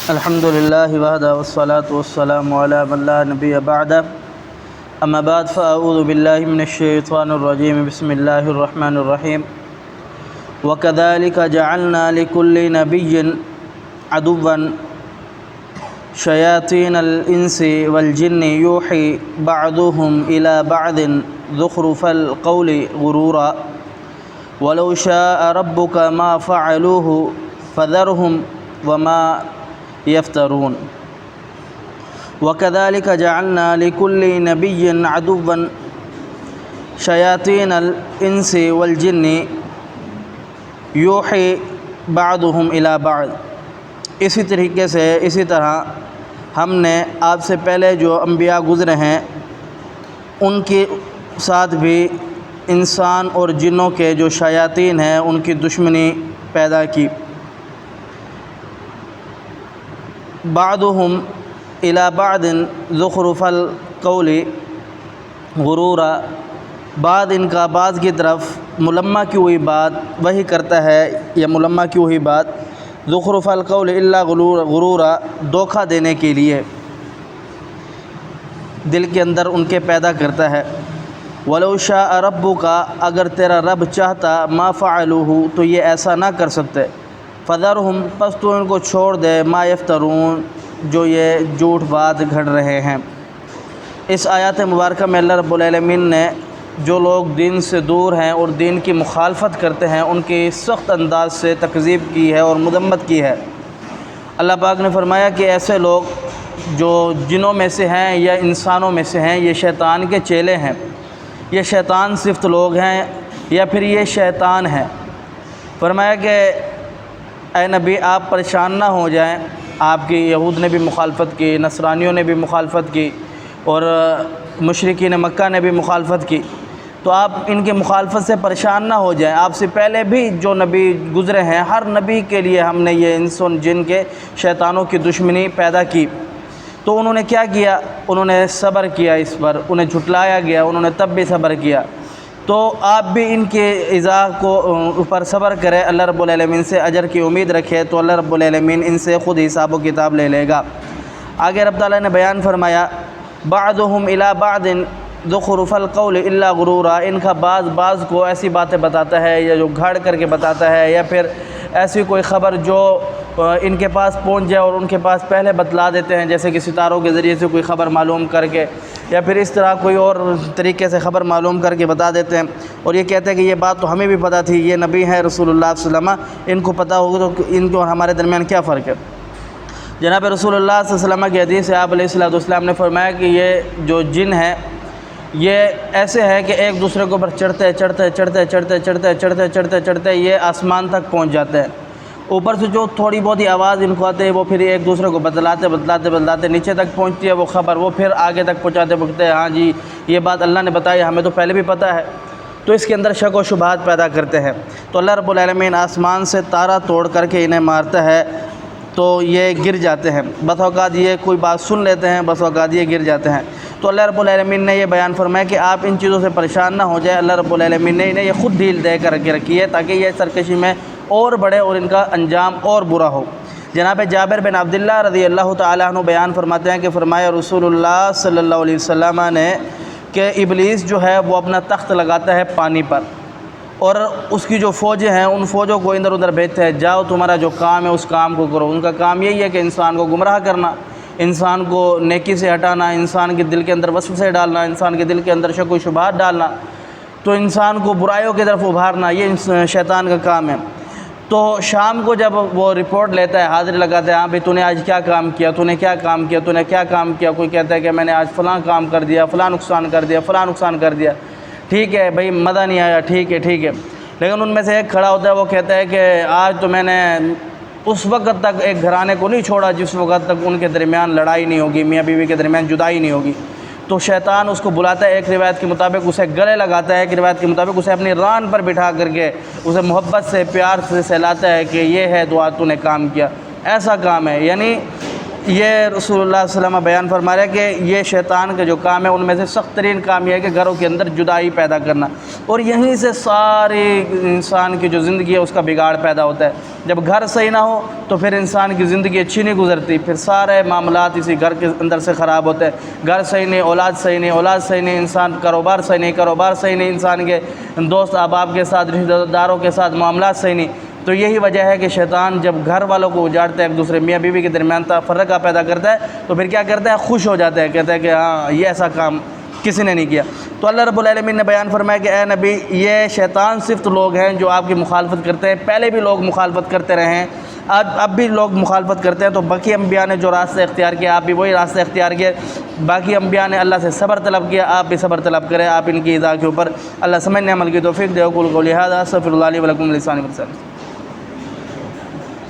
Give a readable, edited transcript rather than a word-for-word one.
الحمد لله وحده والصلاة والسلام على من لا نبي بعده أما بعد فأعوذ بالله من الشيطان الرجيم بسم الله الرحمن الرحيم وكذلك جعلنا لكل نبي عدوا شياطين الإنس والجن يوحي بعضهم إلى بعض زخرف القول غرورا ولو شاء ربك ما فعلوه فذرهم وما يفترون وكذلك جعلنا لكل نبي عدوا شياطين الإنس والجن يوحي بعضهم إلى بعض۔ اسی طریقے سے اسی طرح ہم نے آپ سے پہلے جو انبیاء گزرے ہیں ان کے ساتھ بھی انسان اور جنوں کے جو شیاطین ہیں ان کی دشمنی پیدا کی۔ بعضهم الى بعض زخرف القول غرورا، بعض ان کا بعض کی طرف ملمہ کی ہوئی بات وہی کرتا ہے یا ملمہ کی ہوئی بات زخرف القول الا غرورا، دھوکہ دینے کے لیے دل کے اندر ان کے پیدا کرتا ہے۔ ولو شاء ربک، اگر تیرا رب چاہتا ما فعلوہ تو یہ ایسا نہ کر سکتے۔ فذرہم، پس تو ان کو چھوڑ دے، ما یفترون، جو یہ جھوٹ بات گھڑ رہے ہیں۔ اس آیات مبارکہ میں اللہ رب العالمین نے جو لوگ دین سے دور ہیں اور دین کی مخالفت کرتے ہیں ان کی سخت انداز سے تکذیب کی ہے اور مذمت کی ہے۔ اللہ پاک نے فرمایا کہ ایسے لوگ جو جنوں میں سے ہیں یا انسانوں میں سے ہیں یہ شیطان کے چیلے ہیں، یہ شیطان صفت لوگ ہیں یا پھر یہ شیطان ہیں۔ فرمایا کہ اے نبی آپ پریشان نہ ہو جائیں، آپ کی یہود نے بھی مخالفت کی، نصرانیوں نے بھی مخالفت کی اور مشرکین مکہ نے بھی مخالفت کی، تو آپ ان کی مخالفت سے پریشان نہ ہو جائیں۔ آپ سے پہلے بھی جو نبی گزرے ہیں ہر نبی کے لیے ہم نے یہ انس و جن کے شیطانوں کی دشمنی پیدا کی، تو انہوں نے کیا کیا؟ انہوں نے صبر کیا، اس پر انہیں جھٹلایا گیا، انہوں نے تب بھی صبر کیا۔ تو آپ بھی ان کے ایذا کو اوپر صبر کریں، اللہ رب العالمین سے اجر کی امید رکھے تو اللہ رب العالمین ان سے خود حساب و کتاب لے لے گا۔ آگے رب تعالیٰ نے بیان فرمایا بعضهم الى بعض زخرف القول الا غرورا، ان کا بعض کو ایسی باتیں بتاتا ہے یا جو گھڑ کر کے بتاتا ہے یا پھر ایسی کوئی خبر جو ان کے پاس پہنچ جائے اور ان کے پاس پہلے بتلا دیتے ہیں، جیسے کہ ستاروں کے ذریعے سے کوئی خبر معلوم کر کے یا پھر اس طرح کوئی اور طریقے سے خبر معلوم کر کے بتا دیتے ہیں اور یہ کہتے ہیں کہ یہ بات تو ہمیں بھی پتہ تھی، یہ نبی ہے رسول اللہ صلی اللہ علیہ وسلم، ان کو پتہ ہوگا تو ان کو اور ہمارے درمیان کیا فرق ہے۔ جناب رسول اللہ صلی اللہ علیہ وسلم کی حدیث سے آپ علیہ السلام نے فرمایا کہ یہ جو جن ہے یہ ایسے ہے کہ ایک دوسرے کے اوپر چڑھتے یہ آسمان تک پہنچ جاتے ہیں۔ اوپر سے جو تھوڑی بہت ہی آواز ان کو آتے ہیں وہ پھر ایک دوسرے کو بدلاتے نیچے تک پہنچتی ہے وہ خبر، وہ پھر آگے تک پہنچاتے ہیں ہاں جی یہ بات اللہ نے بتائی، ہمیں تو پہلے بھی پتہ ہے، تو اس کے اندر شک و شبہات پیدا کرتے ہیں۔ تو اللہ رب العالمین آسمان سے تارا توڑ کر کے انہیں مارتا ہے تو یہ گر جاتے ہیں، بس اوقات یہ کوئی بات سن لیتے ہیں، بس اوقات یہ گر جاتے ہیں۔ تو اللہ رب العالمین نے یہ بیان فرمایا کہ آپ ان چیزوں سے پریشان نہ ہو جائے، اللہ رب العالمین نے انہیں یہ خود ڈھیل دے کر کے رکھی ہے تاکہ یہ سرکشی میں اور بڑھے اور ان کا انجام اور برا ہو۔ جناب جابر بن عبداللہ رضی اللہ تعالیٰ عنہ بیان فرماتے ہیں کہ فرمایا رسول اللہ صلی اللہ علیہ وسلم نے کہ ابلیس جو ہے وہ اپنا تخت لگاتا ہے پانی پر اور اس کی جو فوجیں ہیں ان فوجوں کو ادھر ادھر بھیجتے ہیں، جاؤ تمہارا جو کام ہے اس کام کو کرو۔ ان کا کام یہی ہے کہ انسان کو گمراہ کرنا، انسان کو نیکی سے ہٹانا، انسان کے دل کے اندر وسوسے ڈالنا، انسان کے دل کے اندر شک و شبہات ڈالنا، تو انسان کو برائیوں کی طرف ابھارنا، یہ شیطان کا کام ہے۔ تو شام کو جب وہ رپورٹ لیتا ہے، حاضری لگاتا ہے، ہاں بھائی تو نے آج کیا کام کیا، تو نے کیا کام کیا، تو نے کیا کام کیا، کوئی کہتا ہے کہ میں نے آج فلاں کام کر دیا، فلاں نقصان کر دیا، فلاں نقصان کر دیا، ٹھیک ہے بھائی مزہ نہیں آیا، ٹھیک ہے لیکن ان میں سے ایک کھڑا ہوتا ہے، وہ کہتا ہے کہ آج تو میں نے اس وقت تک ایک گھرانے کو نہیں چھوڑا جس وقت تک ان کے درمیان لڑائی نہیں ہوگی، میاں بیوی کے درمیان جدائی نہیں ہوگی۔ تو شیطان اس کو بلاتا ہے، ایک روایت کے مطابق اسے گلے لگاتا ہے، ایک روایت کے مطابق اسے اپنی ران پر بٹھا کر کے اسے محبت سے پیار سے سہلاتا ہے کہ یہ ہے تو آج تو نے کام کیا، ایسا کام ہے۔ یعنی یہ رسول اللہ صلی اللہ علیہ وسلم بیان فرما رہے ہیں کہ یہ شیطان کا جو کام ہے ان میں سے سخت ترین کام یہ ہے کہ گھروں کے اندر جدائی پیدا کرنا۔ اور یہیں سے سارے انسان کی جو زندگی ہے اس کا بگاڑ پیدا ہوتا ہے۔ جب گھر صحیح نہ ہو تو پھر انسان کی زندگی اچھی نہیں گزرتی، پھر سارے معاملات اسی گھر کے اندر سے خراب ہوتے ہیں۔ گھر صحیح نہیں، اولاد صحیح نہیں، اولاد صحیح نہیں، انسان کاروبار صحیح نہیں، کاروبار صحیح نہیں، انسان کے دوست احباب کے ساتھ، رشتہ داروں کے ساتھ معاملات صحیح نہیں۔ تو یہی وجہ ہے کہ شیطان جب گھر والوں کو اجاڑتا ہے، ایک دوسرے میاں بیوی کے درمیان فرقہ پیدا کرتا ہے، تو پھر کیا کرتا ہے؟ خوش ہو جاتا ہے، کہتا ہے کہ ہاں یہ ایسا کام کسی نے نہیں کیا۔ تو اللہ رب العالمین نے بیان فرمایا کہ اے نبی، یہ شیطان صفت لوگ ہیں جو آپ کی مخالفت کرتے ہیں، پہلے بھی لوگ مخالفت کرتے رہے ہیں، اب بھی لوگ مخالفت کرتے ہیں۔ تو باقی انبیاء نے جو راستہ اختیار کیا، آپ بھی وہی راستہ اختیار کیا۔ باقی انبیاء نے اللہ سے صبر طلب کیا، آپ بھی صبر طلب کریں، آپ ان کی اطاعت کے اوپر اللہ سمجھنے عمل کی توفیق دے۔ اقول قولی ھذا استغفر اللہ لی ولکم ولسائر المسلمین۔